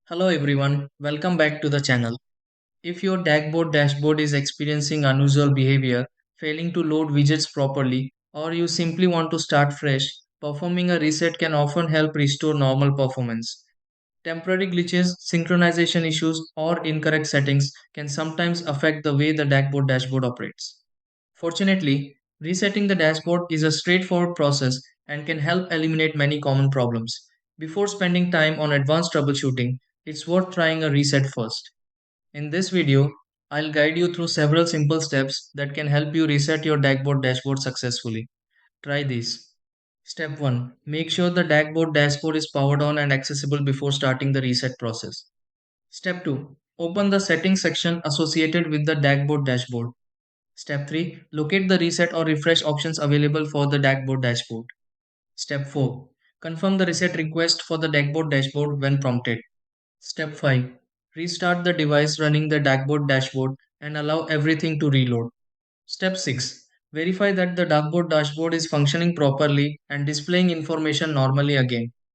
Hello everyone, welcome back to the channel. If your DAKboard dashboard is experiencing unusual behavior, failing to load widgets properly, or you simply want to start fresh, performing a reset can often help restore normal performance. Temporary glitches, synchronization issues, or incorrect settings can sometimes affect the way the DAKboard dashboard operates. Fortunately, resetting the dashboard is a straightforward process and can help eliminate many common problems. Before spending time on advanced troubleshooting, it's worth trying a reset first. In this video, I'll guide you through several simple steps that can help you reset your DAKboard dashboard successfully. Try these. Step 1. Make sure the DAKboard dashboard is powered on and accessible before starting the reset process. Step 2. Open the settings section associated with the DAKboard dashboard. Step 3. Locate the reset or refresh options available for the DAKboard dashboard. Step 4. Confirm the reset request for the DAKboard dashboard when prompted. Step 5. Restart the device running the DAKboard dashboard and allow everything to reload. Step 6. Verify that the DAKboard dashboard is functioning properly and displaying information normally again.